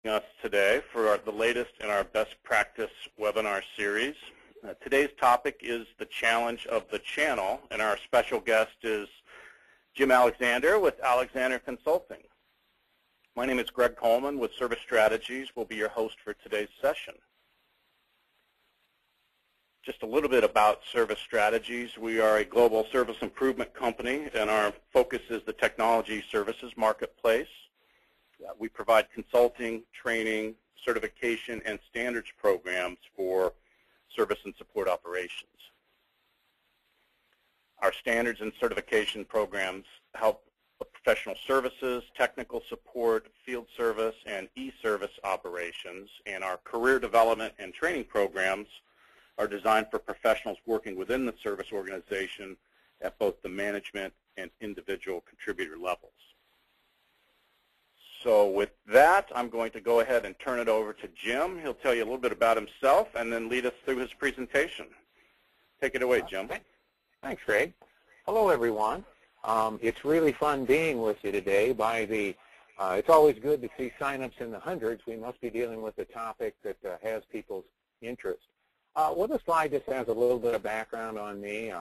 Us today for the latest in our best practice webinar series. Today's topic is the challenge of the channel, and our special guest is Jim Alexander with Alexander Consulting. My name is Greg Coleman with Service Strategies. Will be your host for today's session. Just a little bit about Service Strategies. We are a global service improvement company, and our focus is the technology services marketplace. We provide consulting, training, certification, and standards programs for service and support operations. Our standards and certification programs help professional services, technical support, field service, and e-service operations, and our career development and training programs are designed for professionals working within the service organization at both the management and individual contributor levels. So with that, I'm going to go ahead and turn it over to Jim. He'll tell you a little bit about himself and then lead us through his presentation. Take it away, Jim. Thanks, Greg. Hello, everyone. It's really fun being with you today. It's always good to see signups in the hundreds. We must be dealing with a topic that has people's interest. Well, this slide just has a little bit of background on me.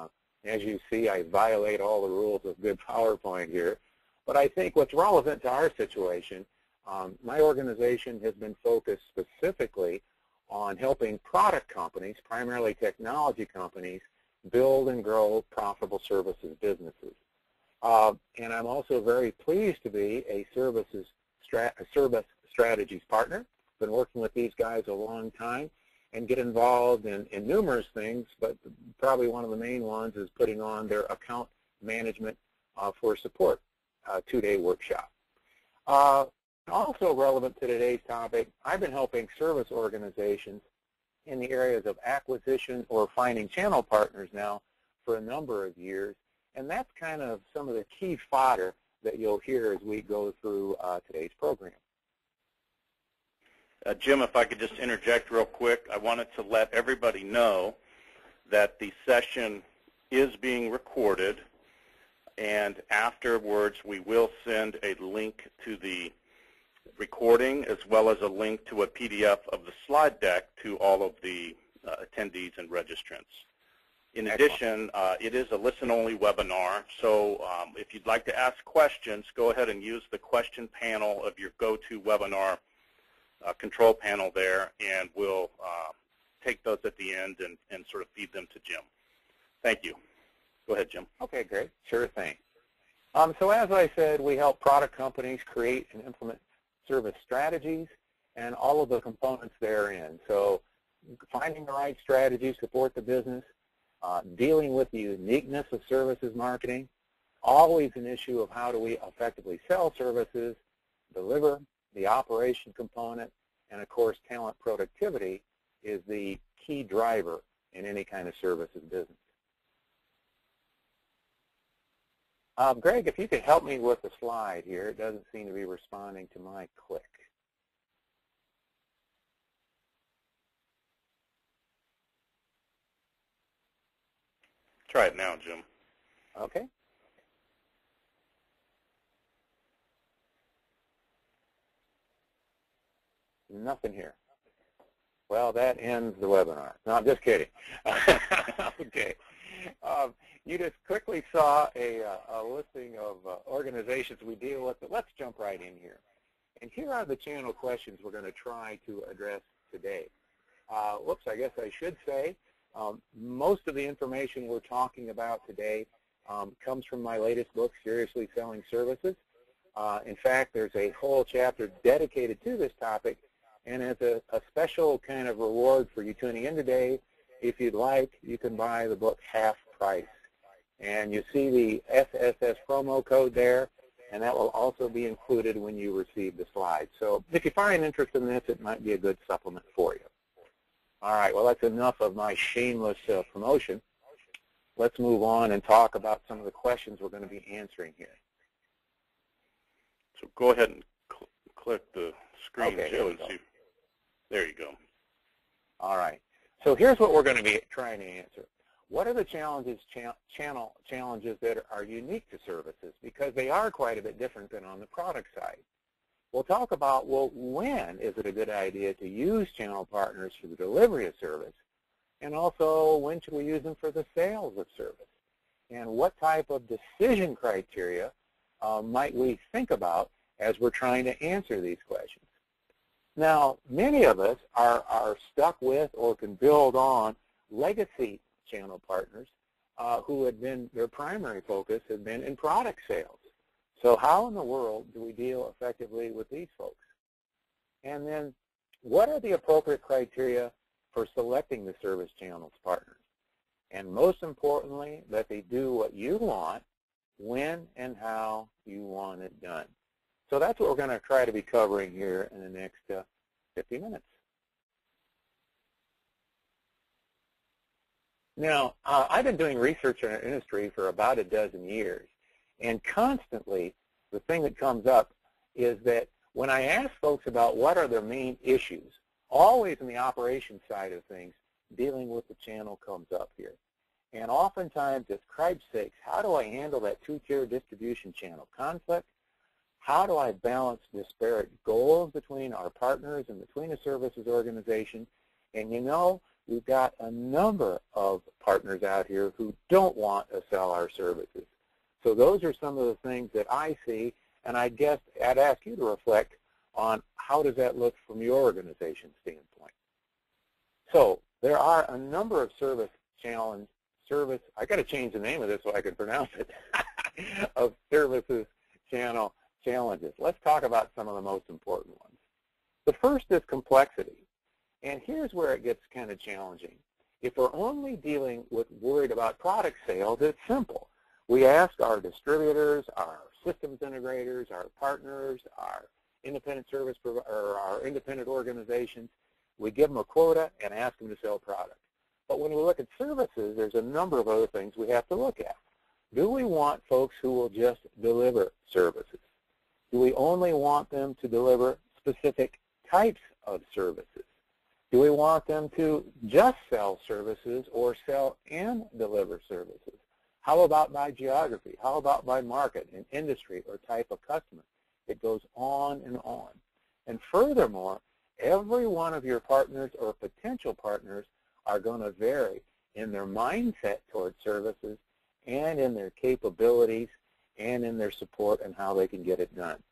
As you see, I violate all the rules of good PowerPoint here. But I think what's relevant to our situation, my organization has been focused specifically on helping product companies, primarily technology companies, build and grow profitable services businesses. And I'm also very pleased to be a service strategies partner. Been working with these guys a long time and get involved in numerous things, but probably one of the main ones is putting on their account management for support. 2-day workshop. Also relevant to today's topic, I've been helping service organizations in the areas of acquisition or finding channel partners now for a number of years, and that's kind of some of the key fodder that you'll hear as we go through today's program. Jim, if I could just interject real quick, I wanted to let everybody know that the session is being recorded, and afterwards we will send a link to the recording as well as a link to a PDF of the slide deck to all of the attendees and registrants. In addition, it is a listen-only webinar, so if you'd like to ask questions, go ahead and use the question panel of your GoToWebinar control panel there, and we'll take those at the end and sort of feed them to Jim. Thank you. Go ahead, Jim. Okay, great. Sure thing. So as I said, we help product companies create and implement service strategies and all of the components therein. So finding the right strategy to support the business, dealing with the uniqueness of services marketing, always an issue of how do we effectively sell services, deliver the operation component, and of course talent productivity is the key driver in any kind of services business. Greg, if you could help me with the slide here. It doesn't seem to be responding to my click. Try it now, Jim. Okay. Nothing here. Well, that ends the webinar. No, I'm just kidding. Okay. You just quickly saw a listing of organizations we deal with, but let's jump right in here. And here are the channel questions we're going to try to address today. Whoops, I guess I should say, most of the information we're talking about today comes from my latest book, Seriously Selling Services. In fact, there's a whole chapter dedicated to this topic, and as a special kind of reward for you tuning in today, if you'd like, you can buy the book half price. And you see the SSS promo code there, and that will also be included when you receive the slides. So if you find interest in this, it might be a good supplement for you. All right, well, that's enough of my shameless promotion. Let's move on and talk about some of the questions we're going to be answering here. So go ahead and click the screen, okay, Joe, and see. There you go. All right. So here's what we're going to be trying to answer. What are the challenges that are unique to services? Because they are quite a bit different than on the product side. We'll talk about, well, when is it a good idea to use channel partners for the delivery of service, and also when should we use them for the sales of service, and what type of decision criteria might we think about as we're trying to answer these questions. Now, many of us are stuck with or can build on legacy channel partners who had been, their primary focus had been in product sales. So how in the world do we deal effectively with these folks? And then what are the appropriate criteria for selecting the service channels partners? And most importantly, that they do what you want, when and how you want it done. So that's what we're going to try to be covering here in the next 50 minutes. Now, I've been doing research in our industry for about a dozen years, and constantly the thing that comes up is that when I ask folks about what are their main issues, always in the operations side of things, dealing with the channel comes up here. And oftentimes it's, cripe's sakes, how do I handle that two-tier distribution channel conflict? How do I balance disparate goals between our partners and between a services organization? And you know, we've got a number of partners out here who don't want to sell our services. So those are some of the things that I see, and I guess I'd ask you to reflect on how does that look from your organization's standpoint. So there are a number of I got to change the name of this so I can pronounce it, of services channel challenges. Let's talk about some of the most important ones. The first is complexity. And here's where it gets kind of challenging. If we're only dealing with worried about product sales, it's simple. We ask our distributors, our systems integrators, our partners, our independent service providers, or our independent organizations, we give them a quota and ask them to sell product. But when we look at services, there's a number of other things we have to look at. Do we want folks who will just deliver services? Do we only want them to deliver specific types of services? Do we want them to just sell services or sell and deliver services? How about by geography? How about by market and industry or type of customer? It goes on and on. And furthermore, every one of your partners or potential partners are going to vary in their mindset towards services and in their capabilities and in their support and how they can get it done.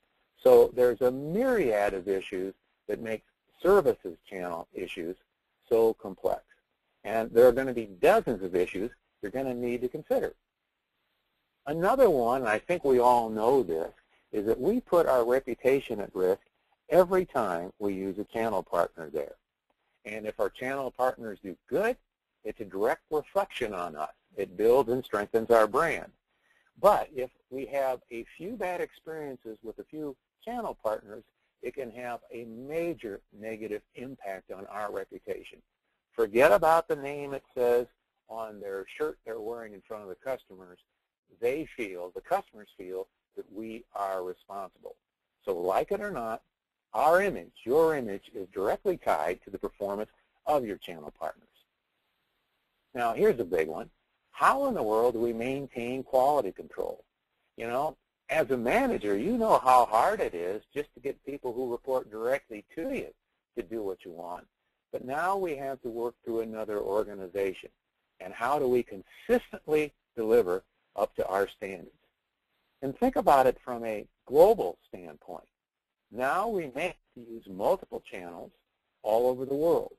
So there's a myriad of issues that make services channel issues so complex. And there are going to be dozens of issues you're going to need to consider. Another one, and I think we all know this, is that we put our reputation at risk every time we use a channel partner there. And if our channel partners do good, it's a direct reflection on us. It builds and strengthens our brand. But if we have a few bad experiences with a few channel partners, it can have a major negative impact on our reputation. Forget about the name it says on their shirt they're wearing in front of the customers. They feel, the customers feel, that we are responsible. So like it or not, our image, your image, is directly tied to the performance of your channel partners. Now, here's a big one. How in the world do we maintain quality control? You know, as a manager, you know how hard it is just to get people who report directly to you to do what you want. But now we have to work through another organization. And how do we consistently deliver up to our standards? And think about it from a global standpoint. Now we may have to use multiple channels all over the world.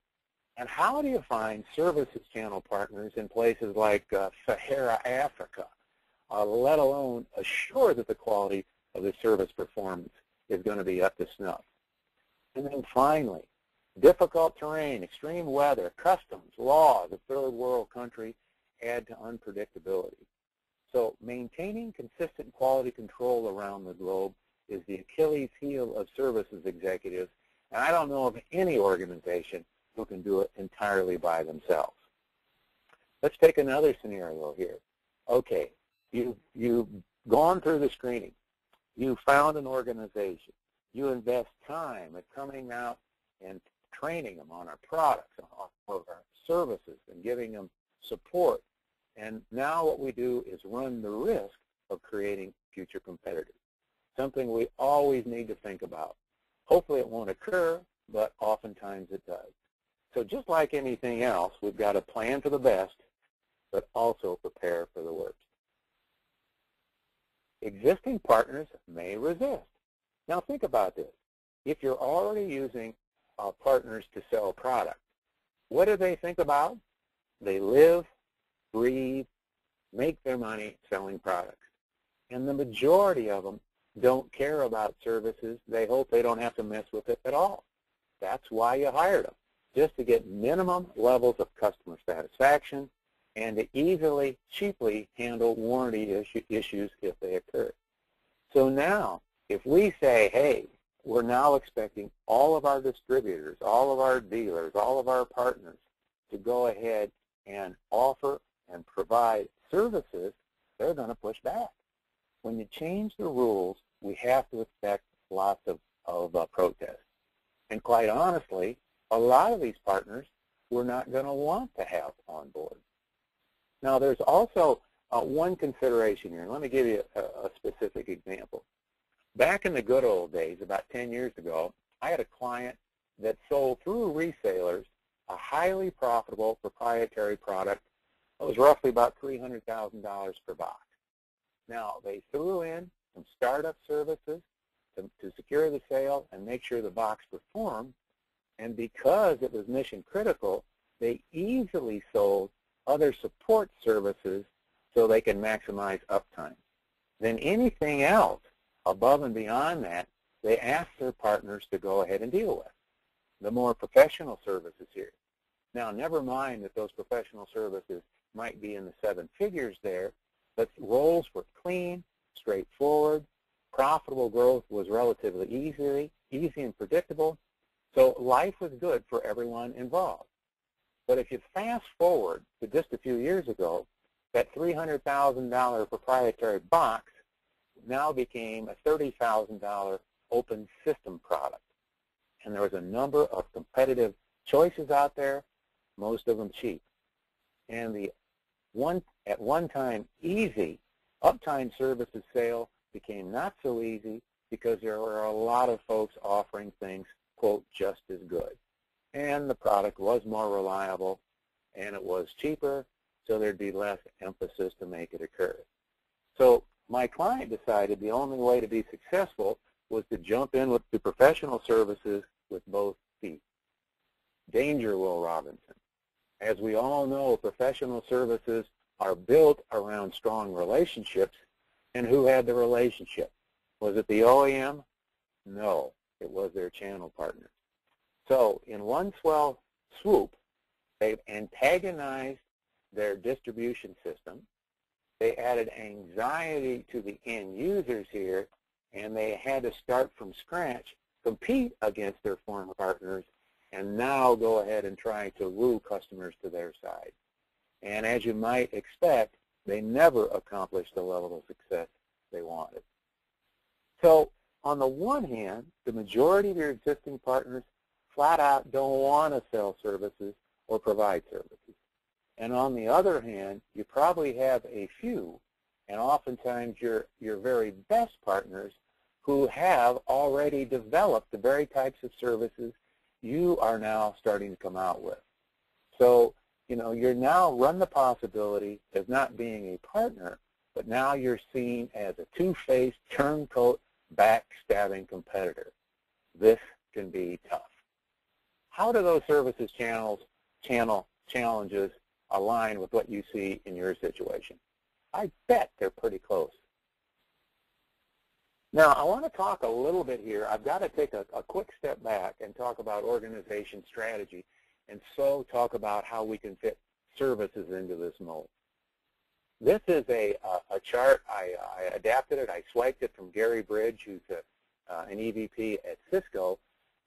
And how do you find services channel partners in places like Sahara Africa, let alone assure that the quality of the service performance is going to be up to snuff? And then finally, difficult terrain, extreme weather, customs, laws, a third world country add to unpredictability. So maintaining consistent quality control around the globe is the Achilles heel of services executives, and I don't know of any organization who can do it entirely by themselves. Let's take another scenario here. Okay, you've gone through the screening. You found an organization. You invest time at coming out and training them on our products, on our services, and giving them support. And now what we do is run the risk of creating future competitors, something we always need to think about. Hopefully it won't occur, but oftentimes it does. So just like anything else, we've got to plan for the best, but also prepare for the worst. Existing partners may resist. Now think about this. If you're already using partners to sell product, what do they think about? They live, breathe, make their money selling products. And the majority of them don't care about services. They hope they don't have to mess with it at all. That's why you hired them, just to get minimum levels of customer satisfaction and to easily, cheaply handle warranty issues if they occur. So now, if we say, hey, we're now expecting all of our distributors, all of our dealers, all of our partners to go ahead and offer and provide services, they're going to push back. When you change the rules, we have to expect lots of protests. And quite honestly, a lot of these partners we're not going to want to have on board. Now, there's also one consideration here. Let me give you a specific example. Back in the good old days, about 10 years ago, I had a client that sold through resellers a highly profitable proprietary product that was roughly about $300,000 per box. Now, they threw in some startup services to secure the sale and make sure the box performed, and because it was mission critical, they easily sold other support services so they can maximize uptime. Then anything else above and beyond that, they asked their partners to go ahead and deal with. The more professional services here. Now, never mind that those professional services might be in the 7 figures there, but roles were clean, straightforward, profitable growth was relatively easy and predictable, so life was good for everyone involved. But if you fast forward to just a few years ago, that $300,000 proprietary box now became a $30,000 open system product. And there was a number of competitive choices out there, most of them cheap. And the at one time easy uptime services sale became not so easy because there were a lot of folks offering things, quote, just as good. And the product was more reliable and it was cheaper, so there'd be less emphasis to make it occur. So my client decided the only way to be successful was to jump in with the professional services with both feet. Danger, Will Robinson. As we all know, professional services are built around strong relationships, and who had the relationship? Was it the OEM? No, it was their channel partner. So in one swell swoop, they've antagonized their distribution system. They added anxiety to the end users here, and they had to start from scratch, compete against their former partners, and now go ahead and try to woo customers to their side. And as you might expect, they never accomplished the level of success they wanted. So on the one hand, the majority of your existing partners flat out don't want to sell services or provide services. And on the other hand, you probably have a few, and oftentimes your very best partners who have already developed the very types of services you are now starting to come out with. So, you're now run the possibility of not being a partner, but now you're seen as a two-faced, turncoat, backstabbing competitor. This can be tough. How do those services challenges align with what you see in your situation? I bet they're pretty close. Now, I want to talk a little bit here. I've got to take a quick step back and talk about organization strategy, and so talk about how we can fit services into this mold. This is a chart. I adapted it. I swiped it from Gary Bridge, who's an EVP at Cisco,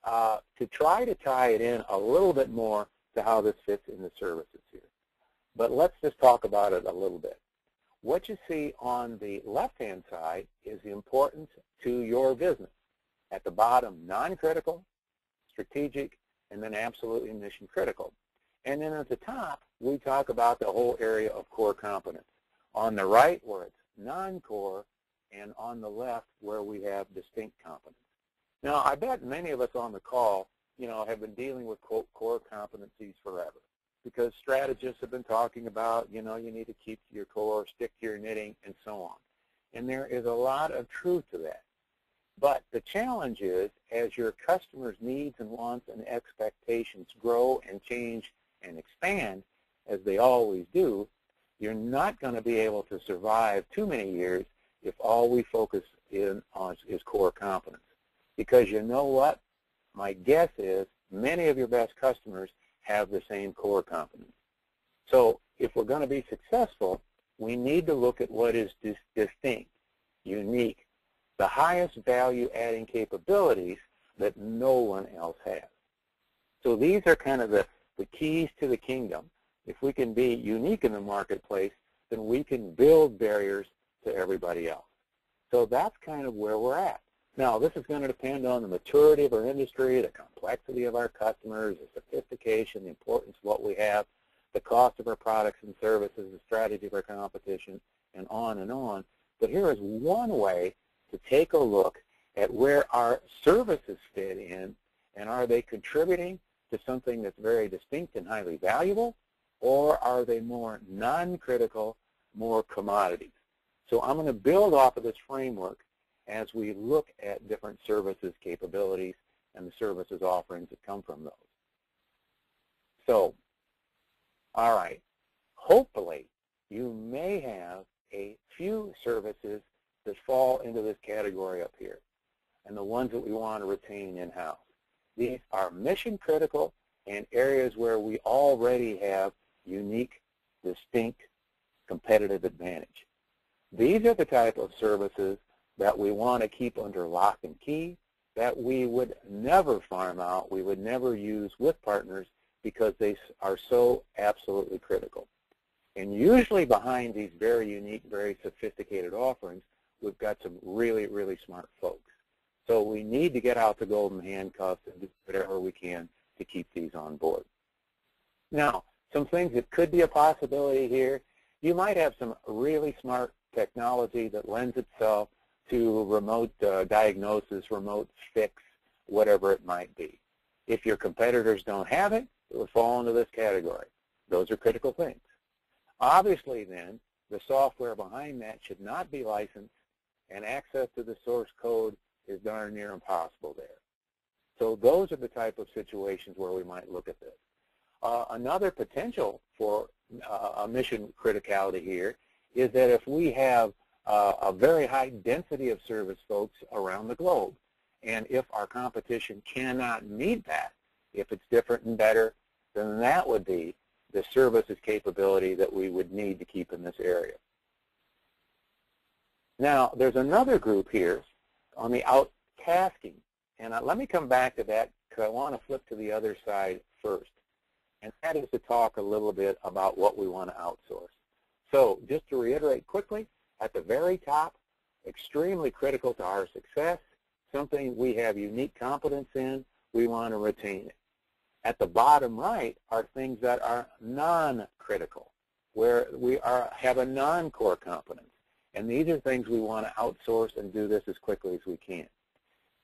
to try to tie it in a little bit more to how this fits in the services here. But let's just talk about it a little bit. What you see on the left-hand side is the importance to your business. At the bottom, non-critical, strategic, and then absolutely mission-critical. And then at the top, we talk about the whole area of core competence. On the right, where it's non-core, and on the left, where we have distinct competence. Now, I bet many of us on the call, have been dealing with core competencies forever, because strategists have been talking about, you need to keep to your core, stick to your knitting, and so on. And there is a lot of truth to that. But the challenge is, as your customers' needs and wants and expectations grow and change and expand, as they always do, you're not going to be able to survive too many years if all we focus in on is core competence. Because you know what? My guess is many of your best customers have the same core competence. So if we're going to be successful, we need to look at what is distinct, unique, the highest value-adding capabilities that no one else has. So these are kind of the keys to the kingdom. If we can be unique in the marketplace, then we can build barriers to everybody else. So that's kind of where we're at. Now, this is going to depend on the maturity of our industry, the complexity of our customers, the sophistication, the importance of what we have, the cost of our products and services, the strategy of our competition, and on and on. But here is one way to take a look at where our services fit in, and are they contributing to something that's very distinct and highly valuable, or are they more non-critical, more commodities? So I'm going to build off of this framework as we look at different services capabilities and the services offerings that come from those. So, all right, hopefully you may have a few services that fall into this category up here, and the ones that we want to retain in-house. These are mission critical and areas where we already have unique, distinct, competitive advantage. These are the type of services that we want to keep under lock and key, that we would never farm out, we would never use with partners, because they are so absolutely critical. And usually behind these very unique, very sophisticated offerings, we've got some really, really smart folks. So we need to get out the golden handcuffs and do whatever we can to keep these on board. Now, some things that could be a possibility here, you might have some really smart technology that lends itself to remote diagnosis, remote fix, whatever it might be. If your competitors don't have it, it would fall into this category. Those are critical things. Obviously then, the software behind that should not be licensed, and access to the source code is darn near impossible there. So those are the type of situations where we might look at this. Another potential for a mission criticality here is that if we have a very high density of service folks around the globe, and if our competition cannot meet that, if it's different and better, then that would be the services capability that we would need to keep in this area. Now, there's another group here on the out-tasking, and let me come back to that because I want to flip to the other side first, and that is to talk a little bit about what we want to outsource. So just to reiterate quickly, at the very top, extremely critical to our success, something we have unique competence in, we want to retain it. At the bottom right are things that are non-critical, where we have a non-core competence. And these are things we want to outsource and do this as quickly as we can.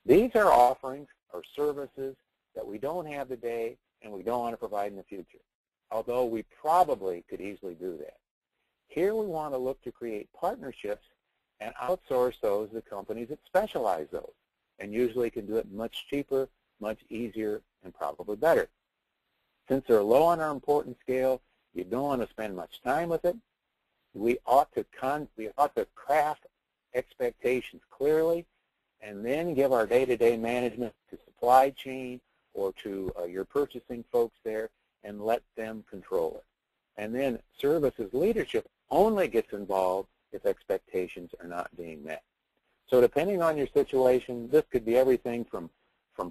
These are offerings or services that we don't have today and we don't want to provide in the future, although we probably could easily do that. Here we want to look to create partnerships and outsource those to companies that specialize those, and usually can do it much cheaper, much easier, and probably better. Since they're low on our importance scale, you don't want to spend much time with it. We ought to craft expectations clearly, and then give our day-to-day management to supply chain or to your purchasing folks there, and let them control it. And then services leadership only gets involved if expectations are not being met. So depending on your situation, this could be everything from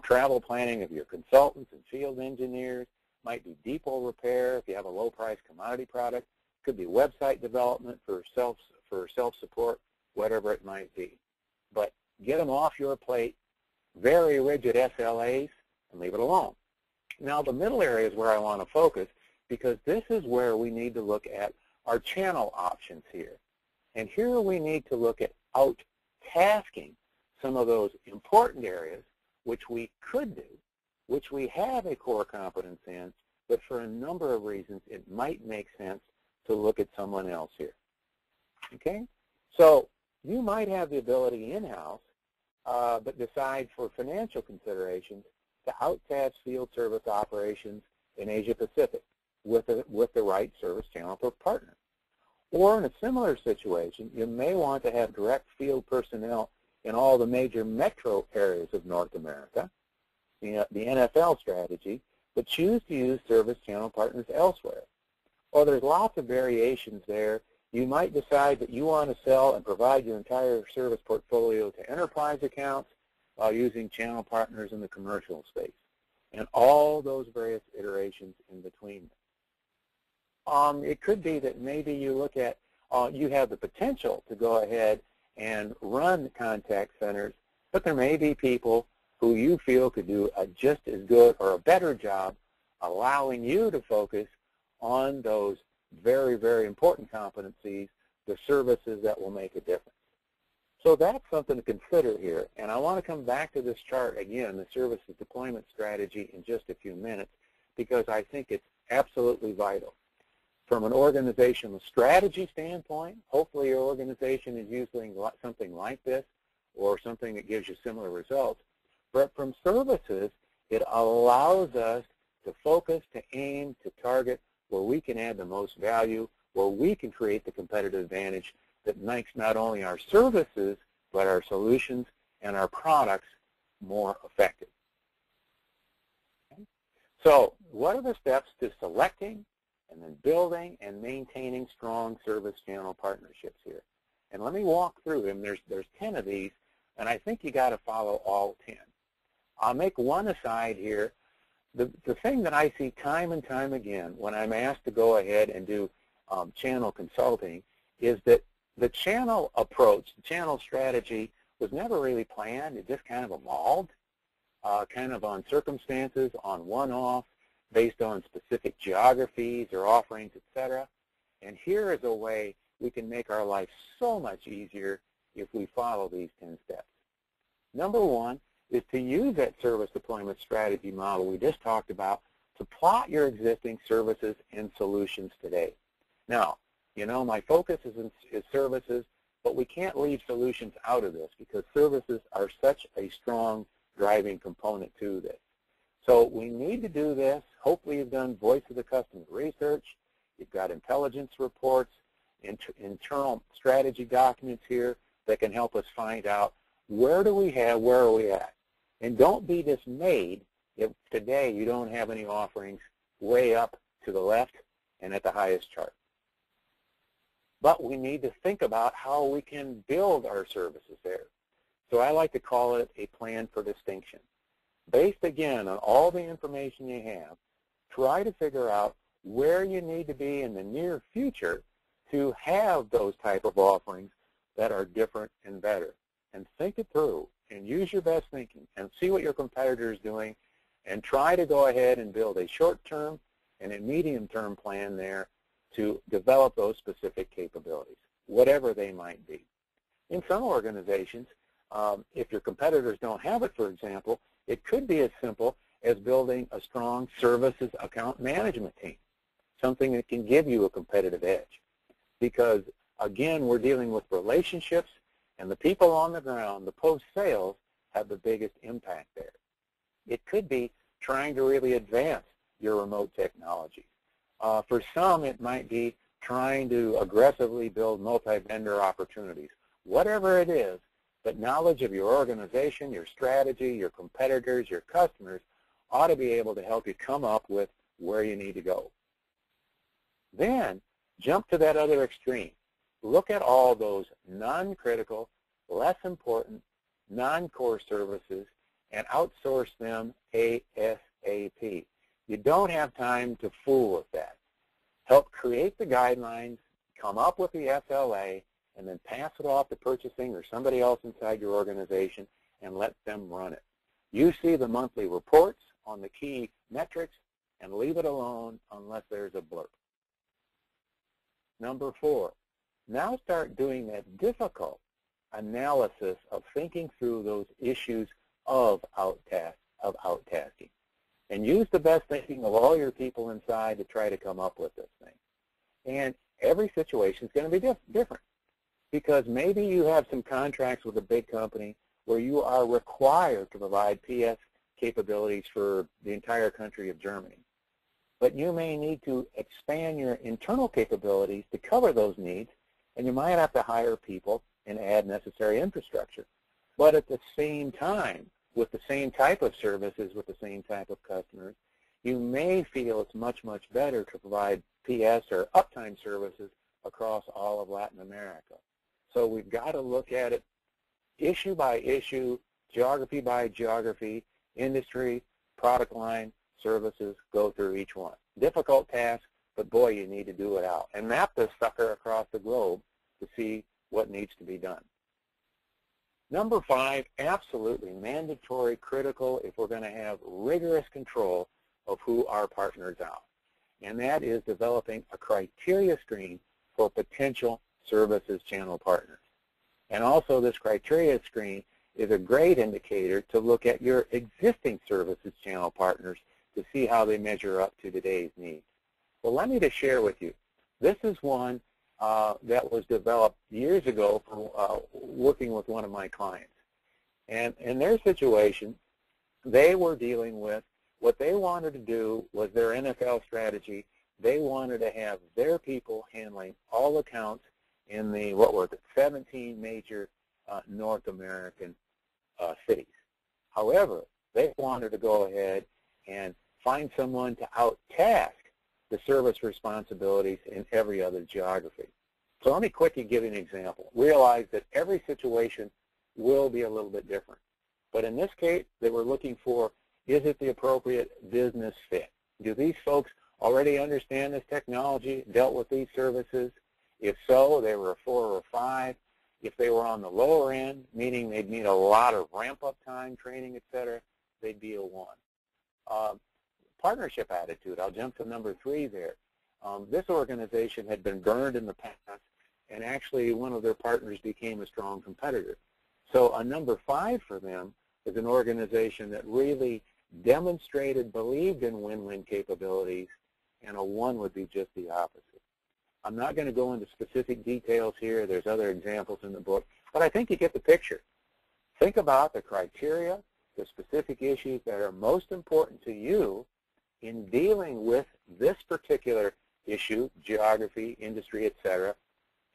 travel planning of your consultants and field engineers, might be depot repair if you have a low-price commodity product, could be website development for self-support, whatever it might be. But get them off your plate, very rigid SLAs, and leave it alone. Now the middle area is where I want to focus, because this is where we need to look at our channel options here. And here we need to look at out-tasking some of those important areas which we could do, which we have a core competence in, but for a number of reasons, it might make sense to look at someone else here. Okay? So you might have the ability in-house, but decide for financial considerations to out-task field service operations in Asia Pacific with the right service channel partner. Or in a similar situation, you may want to have direct field personnel in all the major metro areas of North America, the NFL strategy, but choose to use service channel partners elsewhere. Or there's lots of variations there. You might decide that you want to sell and provide your entire service portfolio to enterprise accounts while using channel partners in the commercial space, and all those various iterations in between them. It could be that maybe you look at, you have the potential to go ahead and run contact centers, but there may be people who you feel could do a just as good or a better job allowing you to focus on those very, very important competencies, the services that will make a difference. So that's something to consider here. And I want to come back to this chart again, the services deployment strategy, in just a few minutes, because I think it's absolutely vital. From an organizational strategy standpoint, hopefully your organization is using something like this or something that gives you similar results. But from services, it allows us to focus, to aim, to target where we can add the most value, where we can create the competitive advantage that makes not only our services, but our solutions and our products more effective. Okay? So what are the steps to selecting and then building and maintaining strong service channel partnerships here? And let me walk through them. There's 10 of these, and I think you got to follow all 10. I'll make one aside here. The thing that I see time and time again when I'm asked to go ahead and do channel consulting is that the channel approach, the channel strategy was never really planned. It just kind of evolved, kind of on circumstances, on one-off, based on specific geographies or offerings, etc. And here is a way we can make our life so much easier if we follow these 10 steps. Number one is to use that service deployment strategy model we just talked about to plot your existing services and solutions today. Now, you know, my focus is services, but we can't leave solutions out of this because services are such a strong driving component to this. So we need to do this. Hopefully you've done voice of the customer research. You've got intelligence reports, internal strategy documents here that can help us find out where do we have, where are we at. And don't be dismayed if today you don't have any offerings way up to the left and at the highest chart. But we need to think about how we can build our services there. So I like to call it a plan for distinction. Based, again, on all the information you have, try to figure out where you need to be in the near future to have those type of offerings that are different and better. And think it through and use your best thinking and see what your competitor is doing and try to go ahead and build a short-term and a medium-term plan there to develop those specific capabilities, whatever they might be. In some organizations, if your competitors don't have it, for example, it could be as simple as building a strong services account management team, something that can give you a competitive edge. Because, again, we're dealing with relationships, and the people on the ground, the post-sales, have the biggest impact there. It could be trying to really advance your remote technology. For some, it might be trying to aggressively build multi-vendor opportunities. Whatever it is, but knowledge of your organization, your strategy, your competitors, your customers ought to be able to help you come up with where you need to go. Then jump to that other extreme. Look at all those non-critical, less important, non-core services and outsource them ASAP. You don't have time to fool with that. Help create the guidelines, come up with the SLA, and then pass it off to purchasing or somebody else inside your organization and let them run it. You see the monthly reports on the key metrics and leave it alone unless there's a blurb. Number 4, now start doing that difficult analysis of thinking through those issues of outtasking. And use the best thinking of all your people inside to try to come up with this thing. And every situation is going to be different, because maybe you have some contracts with a big company where you are required to provide PS capabilities for the entire country of Germany. But you may need to expand your internal capabilities to cover those needs, and you might have to hire people and add necessary infrastructure. But at the same time, with the same type of services, with the same type of customers, you may feel it's much, much better to provide PS or uptime services across all of Latin America. So we've got to look at it issue by issue, geography by geography, industry, product line, services, go through each one. Difficult task, but boy, you need to do it out. And map this sucker across the globe to see what needs to be done. Number 5, absolutely mandatory, critical if we're going to have rigorous control of who our partners are. And that is developing a criteria screen for potential services channel partners. And also this criteria screen is a great indicator to look at your existing services channel partners to see how they measure up to today's needs. Well, let me just share with you. This is one that was developed years ago for working with one of my clients. And in their situation, they were dealing with what they wanted to do was their NFL strategy. They wanted to have their people handling all accounts in the, 17 major North American cities. However, they wanted to go ahead and find someone to out-task the service responsibilities in every other geography. So let me quickly give you an example. Realize that every situation will be a little bit different. But in this case, they were looking for, is it the appropriate business fit? Do these folks already understand this technology, dealt with these services? If so, they were a 4 or a 5. If they were on the lower end, meaning they'd need a lot of ramp-up time, training, etc., they'd be a 1. Partnership attitude, I'll jump to number 3 there. This organization had been burned in the past, and actually one of their partners became a strong competitor. So a number 5 for them is an organization that really demonstrated, believed in win-win capabilities, and a 1 would be just the opposite. I'm not going to go into specific details here. There's other examples in the book, but I think you get the picture. Think about the criteria, the specific issues that are most important to you in dealing with this particular issue, geography, industry, etc.,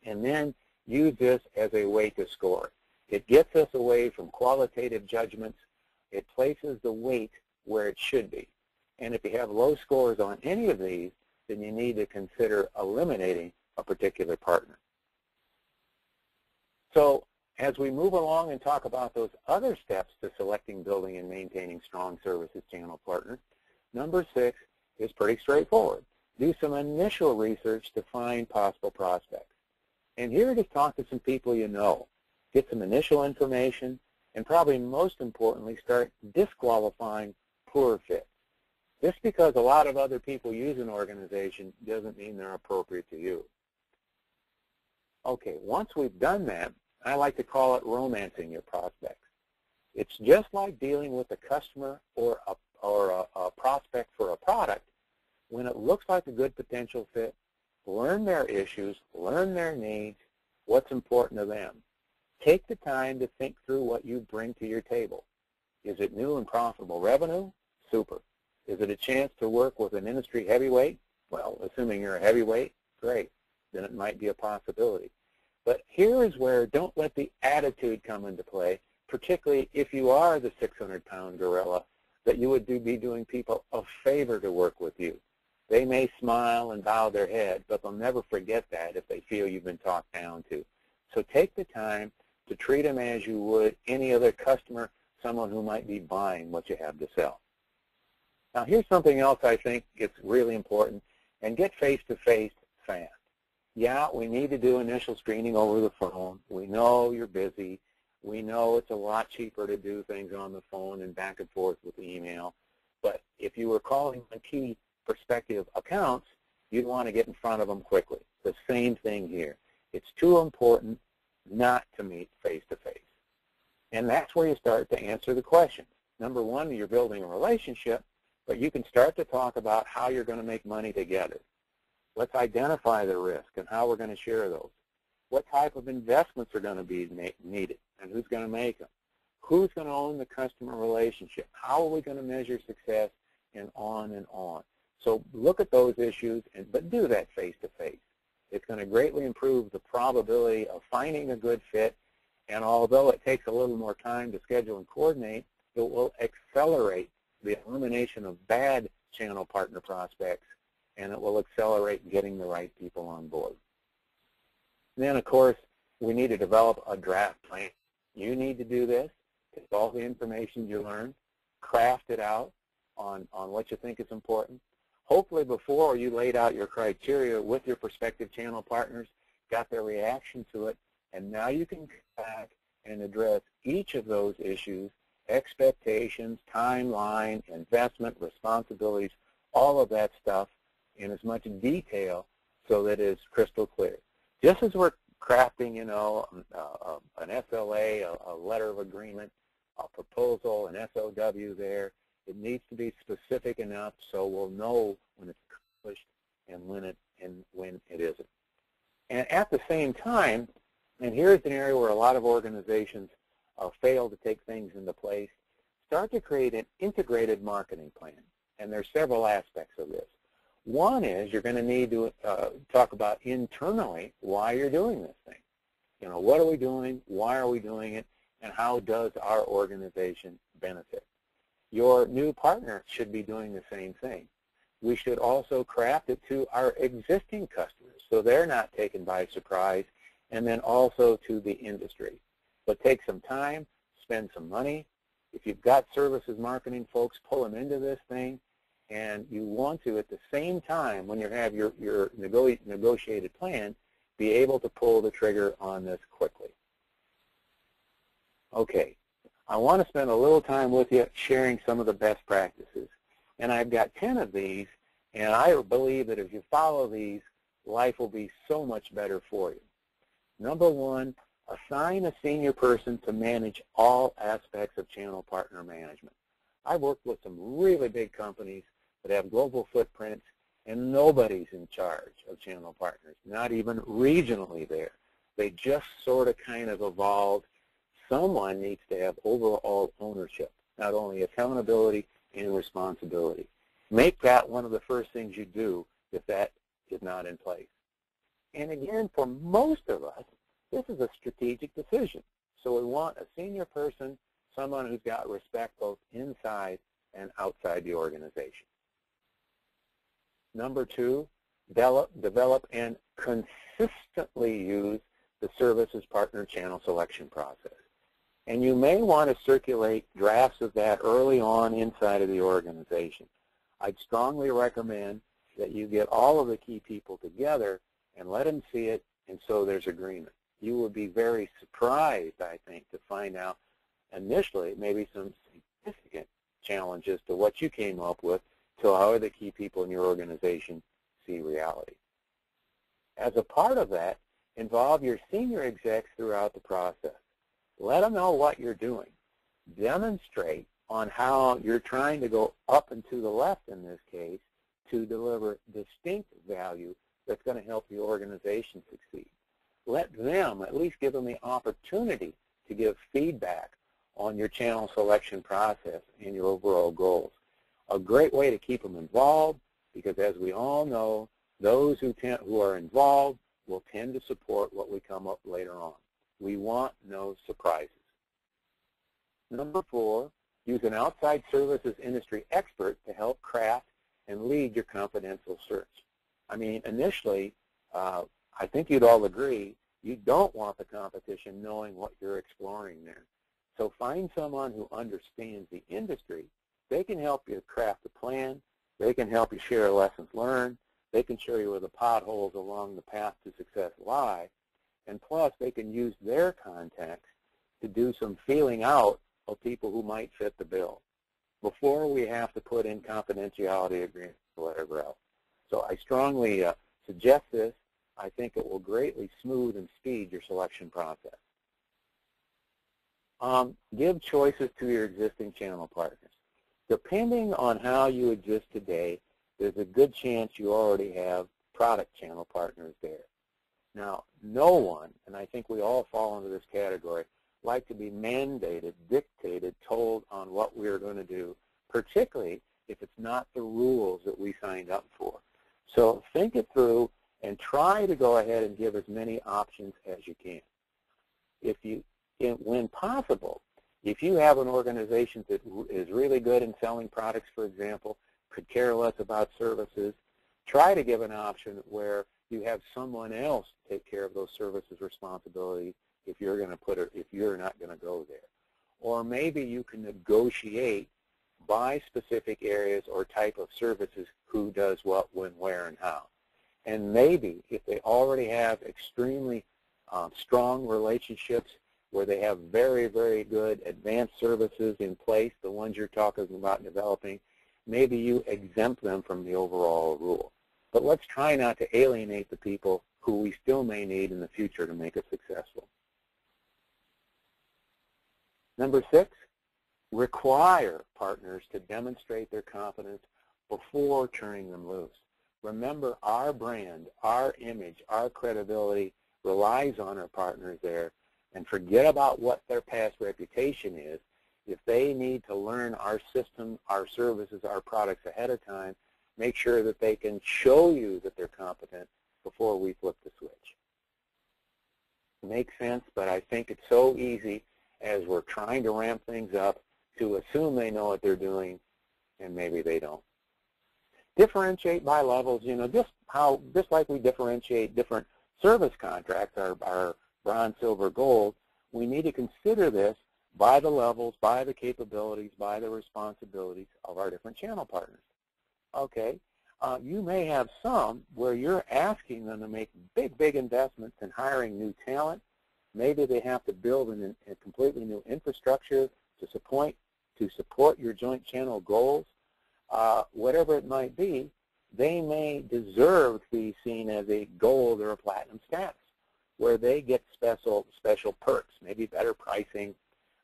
and then use this as a way to score. It gets us away from qualitative judgments. It places the weight where it should be. And if you have low scores on any of these, then you need to consider eliminating a particular partner. So as we move along and talk about those other steps to selecting, building, and maintaining strong services channel partners, number 6 is pretty straightforward. Do some initial research to find possible prospects. And here just talk to some people you know. Get some initial information, and probably most importantly, start disqualifying poor fits. Just because a lot of other people use an organization doesn't mean they're appropriate to you. Okay, once we've done that, I like to call it romancing your prospects. It's just like dealing with a customer or a prospect for a product. When it looks like a good potential fit, learn their issues, learn their needs, what's important to them. Take the time to think through what you bring to your table. Is it new and profitable revenue? Super. Is it a chance to work with an industry heavyweight? Well, assuming you're a heavyweight, great. Then it might be a possibility. But here is where don't let the attitude come into play, particularly if you are the 600-pound gorilla, that you would be doing people a favor to work with you. They may smile and bow their head, but they'll never forget that if they feel you've been talked down to. So take the time to treat them as you would any other customer, someone who might be buying what you have to sell. Now, here's something else I think is really important, and get face-to-face fast. Yeah, we need to do initial screening over the phone. We know you're busy. We know it's a lot cheaper to do things on the phone and back and forth with email. But if you were calling on key prospective accounts, you'd want to get in front of them quickly. The same thing here. It's too important not to meet face-to-face. And that's where you start to answer the questions. Number one, you're building a relationship, but you can start to talk about how you're going to make money together. Let's identify the risk and how we're going to share those. What type of investments are going to be needed and who's going to make them? Who's going to own the customer relationship? How are we going to measure success? And on and on. So look at those issues, but do that face-to-face. It's going to greatly improve the probability of finding a good fit, and although it takes a little more time to schedule and coordinate, it will accelerate the elimination of bad channel partner prospects, and it will accelerate getting the right people on board. And then, of course, we need to develop a draft plan. You need to do this. Take all the information you learned, craft it out on what you think is important. Hopefully before you laid out your criteria with your prospective channel partners, got their reaction to it, and now you can come back and address each of those issues, expectations, timeline, investment, responsibilities, all of that stuff in as much detail so that it's crystal clear. Just as we're crafting, you know, an SLA, a letter of agreement, a proposal, an SOW there, it needs to be specific enough so we'll know when it's accomplished and when it isn't. And at the same time, and here's an area where a lot of organizations fail to take things into place, start to create an integrated marketing plan. And there's several aspects of this. One is you're going to need to talk about internally why you're doing this thing. You know, what are we doing, why are we doing it, and how does our organization benefit? Your new partner should be doing the same thing. We should also craft it to our existing customers so they're not taken by surprise, and then also to the industry. But take some time, spend some money. If you've got services marketing folks, pull them into this thing, and you want to, at the same time, when you have your negotiated plan, be able to pull the trigger on this quickly. Okay. I want to spend a little time with you sharing some of the best practices. And I've got 10 of these, and I believe that if you follow these, life will be so much better for you. Number one, assign a senior person to manage all aspects of channel partner management. I've worked with some really big companies that have global footprints, and nobody's in charge of channel partners, not even regionally there. They just sort of kind of evolved. Someone needs to have overall ownership, not only accountability and responsibility. Make that one of the first things you do if that is not in place. And again, for most of us, this is a strategic decision. So we want a senior person, someone who's got respect both inside and outside the organization. Number two, develop and consistently use the services partner channel selection process. And you may want to circulate drafts of that early on inside of the organization. I'd strongly recommend that you get all of the key people together and let them see it, and so there's agreement. You will be very surprised, I think, to find out initially maybe some significant challenges to what you came up with to how the key people in your organization see reality. As a part of that, involve your senior execs throughout the process. Let them know what you're doing. Demonstrate on how you're trying to go up and to the left in this case to deliver distinct value that's going to help your organization succeed. Let them, at least give them the opportunity to give feedback on your channel selection process and your overall goals. A great way to keep them involved, because as we all know, those who are involved will tend to support what we come up later on. We want no surprises. Number four, use an outside services industry expert to help craft and lead your confidential search. I mean, initially, I think you'd all agree, you don't want the competition knowing what you're exploring there. So find someone who understands the industry. They can help you craft a plan. They can help you share lessons learned. They can show you where the potholes along the path to success lie. And plus, they can use their contacts to do some feeling out of people who might fit the bill before we have to put in confidentiality agreements or whatever else. So I strongly suggest this. I think it will greatly smooth and speed your selection process. Give choices to your existing channel partners. Depending on how you exist today, there's a good chance you already have product channel partners there. Now, no one, and I think we all fall into this category, like to be mandated, dictated, told on what we're going to do, particularly if it's not the rules that we signed up for. So think it through and try to go ahead and give as many options as you can. When possible, if you have an organization that is really good in selling products, for example, could care less about services, try to give an option where you have someone else take care of those services responsibilities if you're going to if you're not going to go there. Or maybe you can negotiate by specific areas or type of services who does what, when, where, and how. And maybe if they already have extremely strong relationships where they have very, very good advanced services in place, the ones you're talking about developing, maybe you exempt them from the overall rule. But let's try not to alienate the people who we still may need in the future to make it successful. Number 6, require partners to demonstrate their confidence before turning them loose. Remember, our brand, our image, our credibility relies on our partners there, and forget about what their past reputation is. If they need to learn our system, our services, our products ahead of time, make sure that they can show you that they're competent before we flip the switch. It makes sense, but I think it's so easy as we're trying to ramp things up to assume they know what they're doing, and maybe they don't. Differentiate by levels, just like we differentiate different service contracts, our bronze, silver, gold, we need to consider this by the levels, by the capabilities, by the responsibilities of our different channel partners. Okay, you may have some where you're asking them to make big, big investments in hiring new talent. Maybe they have to build a completely new infrastructure to support your joint channel goals. Whatever it might be, they may deserve to be seen as a gold or a platinum status, where they get special perks, maybe better pricing,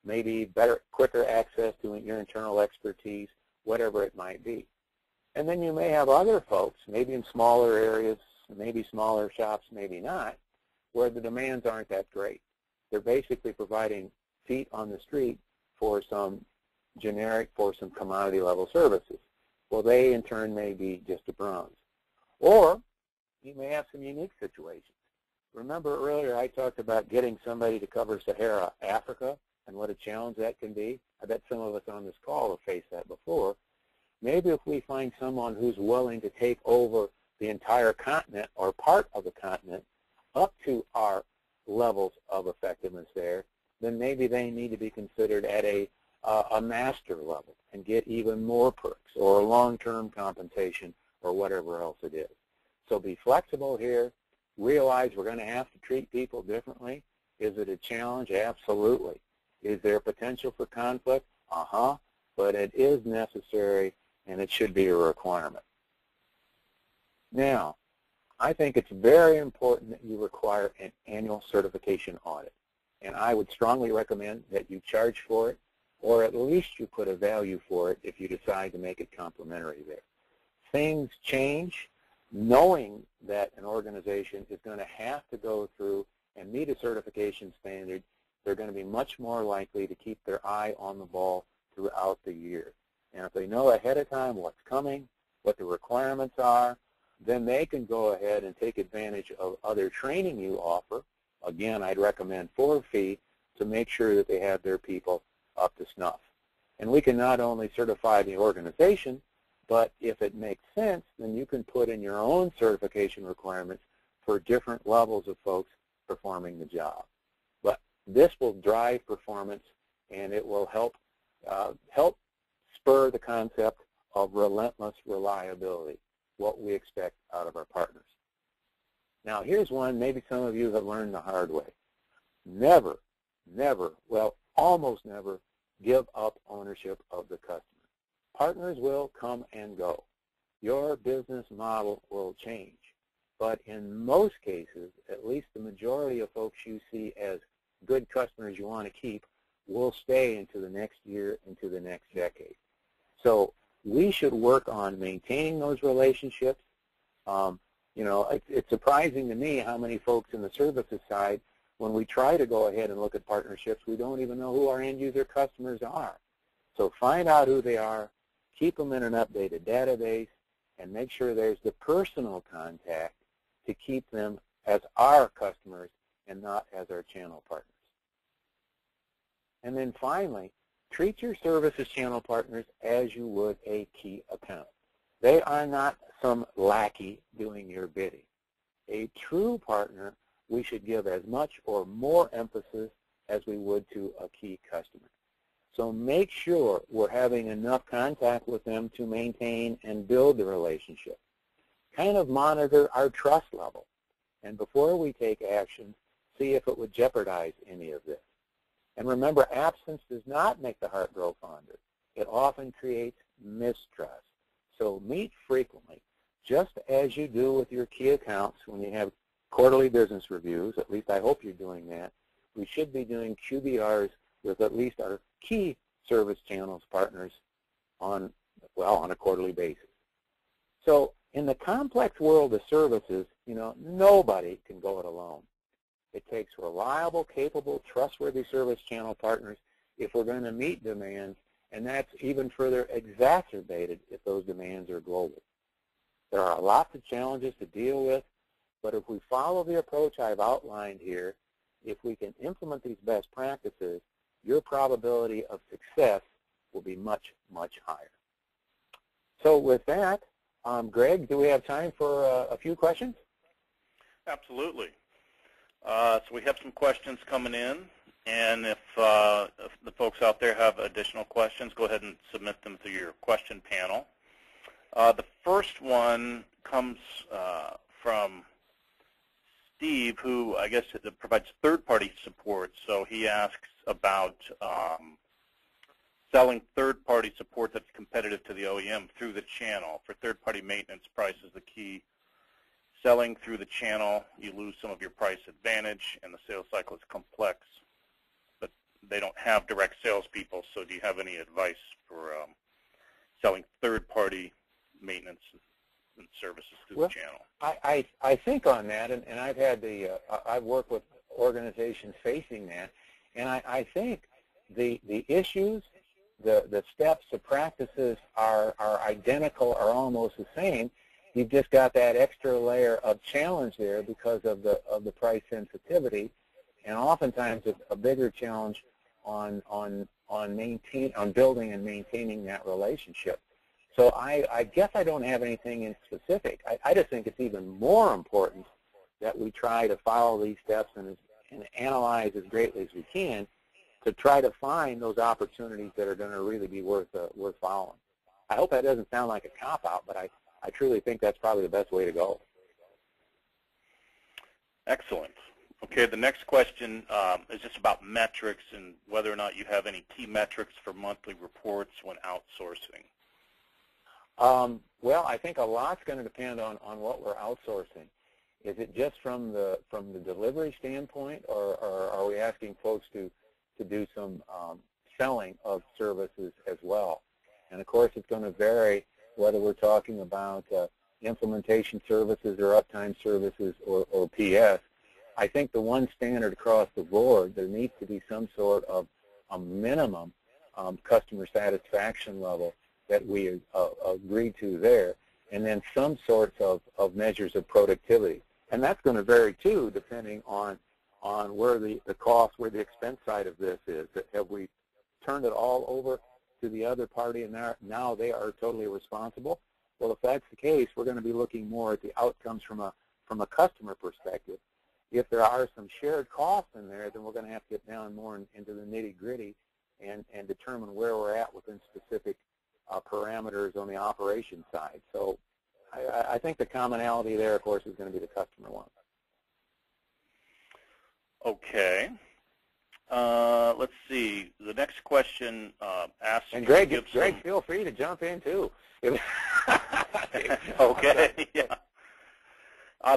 maybe quicker access to your internal expertise, whatever it might be. And then you may have other folks, maybe in smaller areas, maybe smaller shops, maybe not, where the demands aren't that great. They're basically providing feet on the street for some commodity level services. Well, they in turn may be just a bronze. Or you may have some unique situations. Remember earlier I talked about getting somebody to cover Sahara Africa and what a challenge that can be? I bet some of us on this call have faced that before. Maybe if we find someone who's willing to take over the entire continent or part of the continent up to our levels of effectiveness there, then maybe they need to be considered at a master level and get even more perks or long-term compensation or whatever else it is. So be flexible here. Realize we're going to have to treat people differently. Is it a challenge? Absolutely. Is there potential for conflict? But it is necessary and it should be a requirement. Now, I think it's very important that you require an annual certification audit. And I would strongly recommend that you charge for it, or at least you put a value for it if you decide to make it complimentary there. Things change. Knowing that an organization is going to have to go through and meet a certification standard, they're going to be much more likely to keep their eye on the ball throughout the year. And if they know ahead of time what's coming, what the requirements are, then they can go ahead and take advantage of other training you offer. Again, I'd recommend for a fee to make sure that they have their people up to snuff. And we can not only certify the organization, but if it makes sense, then you can put in your own certification requirements for different levels of folks performing the job. But this will drive performance, and it will help spur the concept of relentless reliability, what we expect out of our partners. Now, here's one maybe some of you have learned the hard way. Never, well, almost never give up ownership of the customer. Partners will come and go. Your business model will change. But in most cases, at least the majority of folks you see as good customers you want to keep will stay into the next year, into the next decade. So we should work on maintaining those relationships. You know, it's surprising to me how many folks in the services side, when we try to go ahead and look at partnerships, we don't even know who our end user customers are. So find out who they are, keep them in an updated database, and make sure there's the personal contact to keep them as our customers and not as our channel partners. And then finally, treat your services channel partners as you would a key account. They are not some lackey doing your bidding. A true partner, we should give as much or more emphasis as we would to a key customer. So make sure we're having enough contact with them to maintain and build the relationship. Kind of monitor our trust level. And before we take action, see if it would jeopardize any of this. And remember, absence does not make the heart grow fonder. It often creates mistrust. So meet frequently, just as you do with your key accounts when you have quarterly business reviews. At least I hope you're doing that. We should be doing QBRs with at least our key service channels partners on a quarterly basis. So in the complex world of services, you know, nobody can go it alone. It takes reliable, capable, trustworthy service channel partners if we're going to meet demands, and that's even further exacerbated if those demands are global. There are lots of challenges to deal with, but if we follow the approach I've outlined here, if we can implement these best practices, your probability of success will be much, much higher. So with that, Greg, do we have time for a few questions? Absolutely. So we have some questions coming in, and if the folks out there have additional questions, go ahead and submit them through your question panel. The first one comes from Steve, who I guess provides third-party support. So he asks about selling third-party support that's competitive to the OEM through the channel. For third-party maintenance, price is the key. Selling through the channel, you lose some of your price advantage, and the sales cycle is complex, but they don't have direct salespeople. So do you have any advice for selling third-party maintenance and services through the channel? I think on that, and I've had I've worked with organizations facing that, and I think the issues, the steps, the practices are identical, are almost the same. You've just got that extra layer of challenge there because of the price sensitivity, and oftentimes a bigger challenge on building and maintaining that relationship. So I guess I don't have anything in specific. I just think it's even more important that we try to follow these steps and analyze as greatly as we can to try to find those opportunities that are going to really be worth following. I hope that doesn't sound like a cop-out, but I truly think that's probably the best way to go. Excellent. Okay, the next question is just about metrics and whether or not you have any key metrics for monthly reports when outsourcing. Well, I think a lot's going to depend on what we're outsourcing. Is it just from the delivery standpoint, or are we asking folks to do some selling of services as well? And of course, it's going to vary whether we're talking about implementation services or uptime services or PS. I think the one standard across the board, there needs to be some sort of a minimum customer satisfaction level that we agree to there, and then some sorts of measures of productivity. And that's going to vary too, depending on where the cost, where the expense side of this is. Have we turned it all over to the other party and now they are totally responsible? Well, if that's the case, we're going to be looking more at the outcomes from a customer perspective. If there are some shared costs in there, then we're going to have to get down more into the nitty-gritty and determine where we're at within specific parameters on the operation side. So I think the commonality there, of course, is going to be the customer one. Okay. Let's see. The next question asks... And Greg, feel free to jump in, too. Okay, yeah.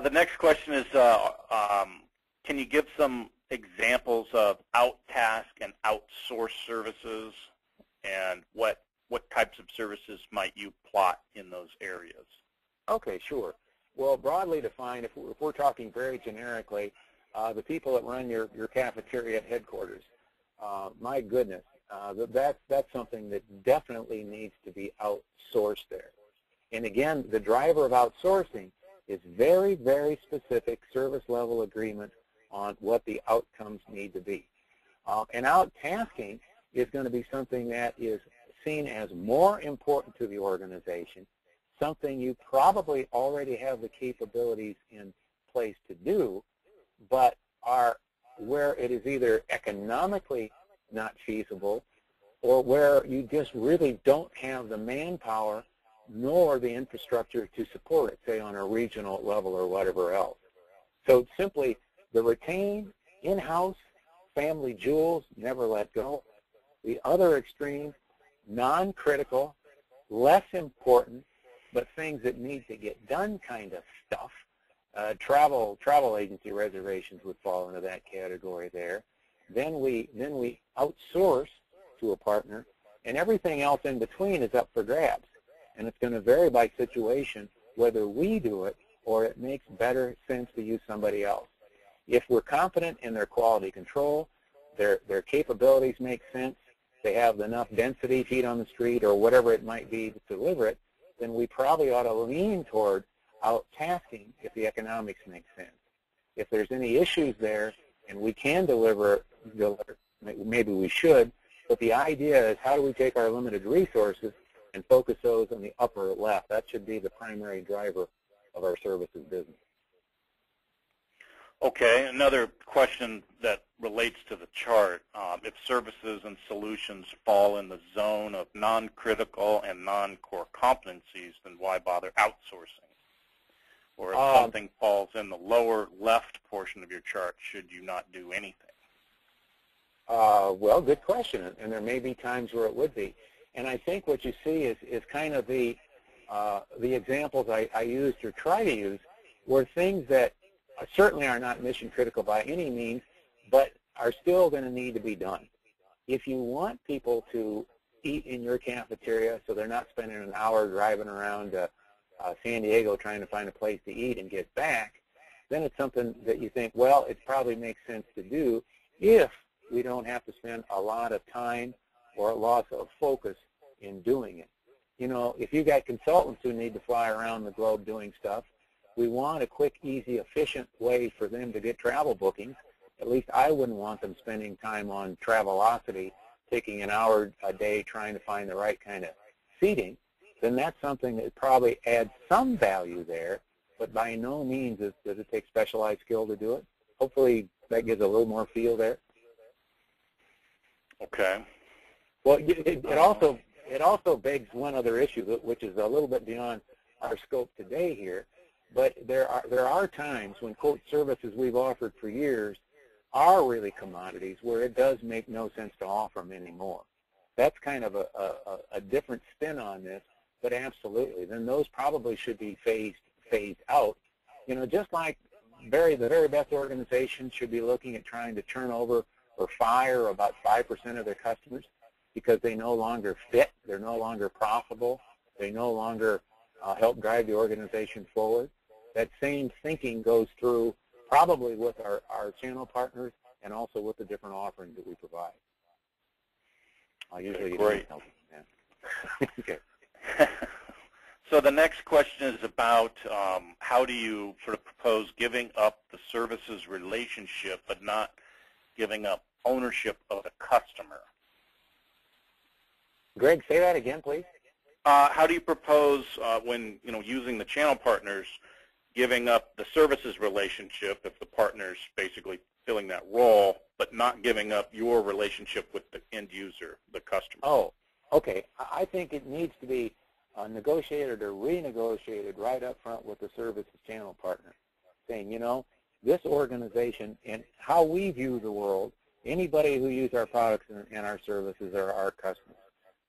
The next question is, can you give some examples of out-task and outsource services, and what types of services might you plot in those areas? Okay, sure. Well, broadly defined, if we're talking very generically, the people that run your cafeteria at headquarters, my goodness, that's something that definitely needs to be outsourced there. And again, the driver of outsourcing is very, very specific service level agreement on what the outcomes need to be. And out-tasking is going to be something that is seen as more important to the organization, something you probably already have the capabilities in place to do, but are where it is either economically not feasible or where you just really don't have the manpower nor the infrastructure to support it, say on a regional level or whatever else. So simply the retain, in-house, family jewels, never let go. The other extreme, non-critical, less important, but things that need to get done kind of stuff. Travel agency reservations would fall into that category there. Then we outsource to a partner, and everything else in between is up for grabs. And it's going to vary by situation whether we do it or it makes better sense to use somebody else. If we're confident in their quality control, their capabilities make sense, they have enough density, feet on the street, or whatever it might be to deliver it, then we probably ought to lean toward out-tasking if the economics make sense. If there's any issues there and we can deliver, maybe we should, but the idea is how do we take our limited resources and focus those on the upper left. That should be the primary driver of our services business. Okay, another question that relates to the chart. If services and solutions fall in the zone of non-critical and non-core competencies, then why bother outsourcing? Or if something falls in the lower left portion of your chart, should you not do anything? Well, good question, and there may be times where it would be. And I think what you see is kind of the examples I used or try to use were things that certainly are not mission critical by any means, but are still going to need to be done. If you want people to eat in your cafeteria so they're not spending an hour driving around San Diego trying to find a place to eat and get back, then it's something that you think, well, it probably makes sense to do if we don't have to spend a lot of time or a loss of focus in doing it. You know, if you got consultants who need to fly around the globe doing stuff, we want a quick, easy, efficient way for them to get travel bookings. At least I wouldn't want them spending time on Travelocity, taking an hour a day trying to find the right kind of seating. Then that's something that probably adds some value there, but by no means does it take specialized skill to do it. Hopefully that gives a little more feel there. Okay. Well, it also begs one other issue, which is a little bit beyond our scope today here. But there are times when, quote, services we've offered for years are really commodities where it does make no sense to offer them anymore. That's kind of a different spin on this, but absolutely. Then those probably should be phased out. You know, just like the very best organizations should be looking at trying to turn over or fire about 5% of their customers because they no longer fit, they're no longer profitable, they no longer help drive the organization forward. That same thinking goes through probably with our channel partners and also with the different offerings that we provide. Usually great. Okay. So the next question is about how do you sort of propose giving up the services relationship but not giving up ownership of the customer? Greg, say that again, please. How do you propose when using the channel partners, giving up the services relationship if the partner's basically filling that role, but not giving up your relationship with the end user, the customer? Oh, okay. I think it needs to be negotiated or renegotiated right up front with the services channel partner, saying, you know, this organization and how we view the world, anybody who uses our products and our services are our customers.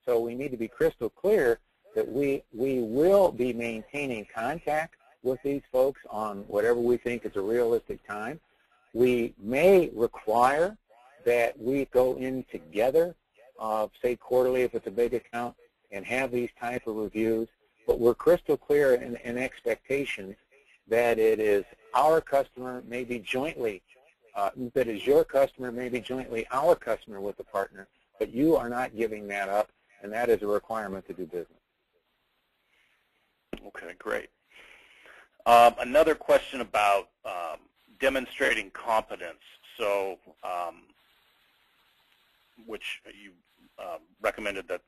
So we need to be crystal clear that we will be maintaining contact with these folks on whatever we think is a realistic time. We may require that we go in together, say quarterly if it's a big account, and have these type of reviews, but we're crystal clear in expectations that it is our customer, maybe jointly, that is your customer, maybe jointly our customer with the partner, but you are not giving that up, and that is a requirement to do business. Okay, great. Another question about demonstrating competence. So, which you recommended that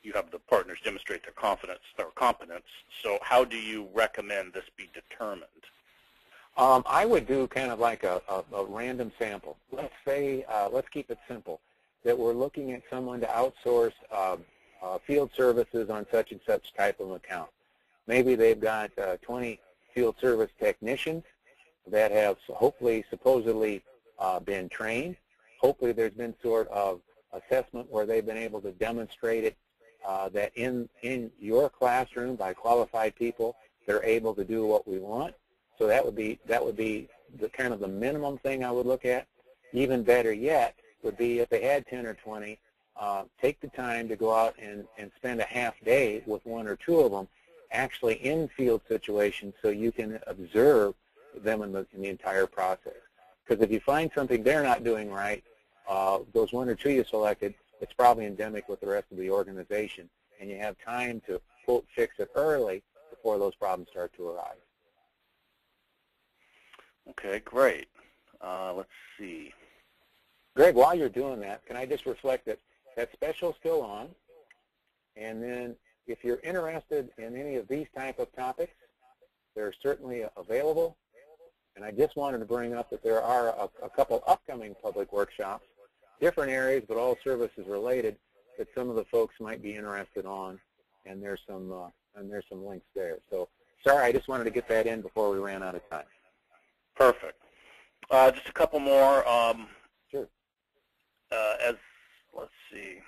you have the partners demonstrate their confidence or competence. So how do you recommend this be determined? I would do kind of like a random sample. Let's say, let's keep it simple, that we're looking at someone to outsource field services on such and such type of account. Maybe they've got 20 field service technicians that have hopefully, supposedly been trained. Hopefully there's been sort of assessment where they've been able to demonstrate it, that in your classroom by qualified people, they're able to do what we want. So that would be the kind of the minimum thing I would look at. Even better yet would be if they had 10 or 20, take the time to go out and spend a half day with one or two of them actually in field situations so you can observe them in the entire process. Because if you find something they're not doing right, those one or two you selected, it's probably endemic with the rest of the organization, and you have time to, quote, fix it early before those problems start to arise. Okay, great. Let's see. Greg, while you're doing that, can I just reflect that that special's still on, and then if you're interested in any of these type of topics, they're certainly available. And I just wanted to bring up that there are a couple upcoming public workshops, different areas, but all services related, that some of the folks might be interested on, and there's some links there. So, sorry, I just wanted to get that in before we ran out of time. Perfect. Just a couple more. Sure. Let's see.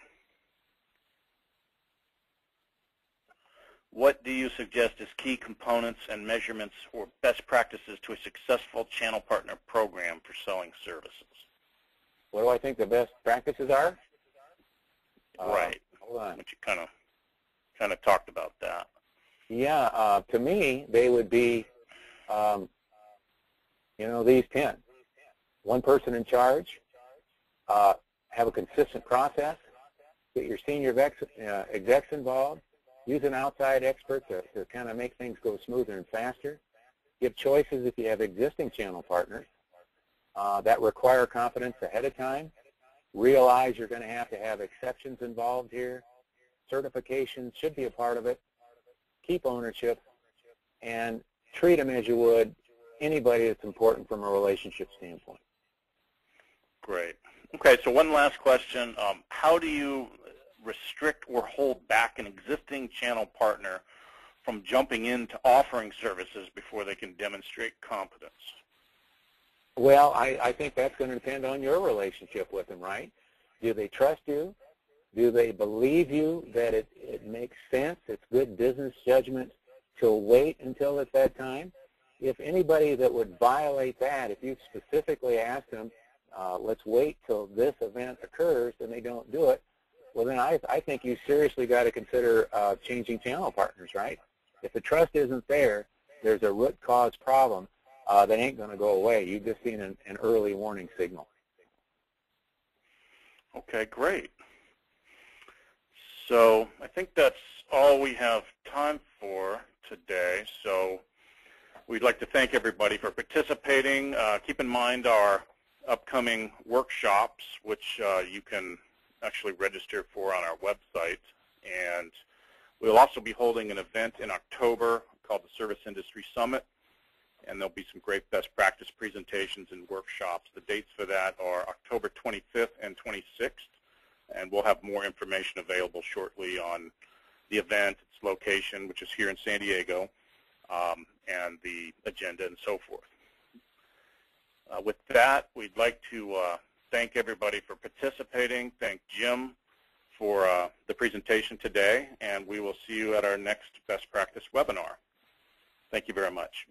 What do you suggest as key components and measurements or best practices to a successful channel partner program for selling services? What do I think the best practices are? Right. Hold on. But you kind of talked about that. Yeah. To me, they would be, these 10. One person in charge. Have a consistent process. Get your senior execs involved. Use an outside expert to kind of make things go smoother and faster. Give choices if you have existing channel partners that require confidence ahead of time. Realize you're going to have exceptions involved here. Certifications should be a part of it. Keep ownership, and treat them as you would anybody that's important from a relationship standpoint. Great. Okay, so one last question. How do you restrict or hold back an existing channel partner from jumping into offering services before they can demonstrate competence? Well, I think that's going to depend on your relationship with them, right? Do they trust you? Do they believe you that it makes sense, it's good business judgment to wait until it's that time? If anybody that would violate that, if you specifically ask them, let's wait till this event occurs, and they don't do it, well, then I think you seriously got to consider changing channel partners, right? If the trust isn't there, there's a root cause problem that ain't going to go away. You've just seen an early warning signal. Okay, great. So I think that's all we have time for today. So we'd like to thank everybody for participating. Keep in mind our upcoming workshops, which you can actually register for on our website. And we'll also be holding an event in October called the Service Industry Summit, and there'll be some great best practice presentations and workshops. The dates for that are October 25th and 26th, and we'll have more information available shortly on the event, its location, which is here in San Diego, and the agenda and so forth. With that, we'd like to thank everybody for participating. Thank Jim for the presentation today, and we will see you at our next best practice webinar. Thank you very much.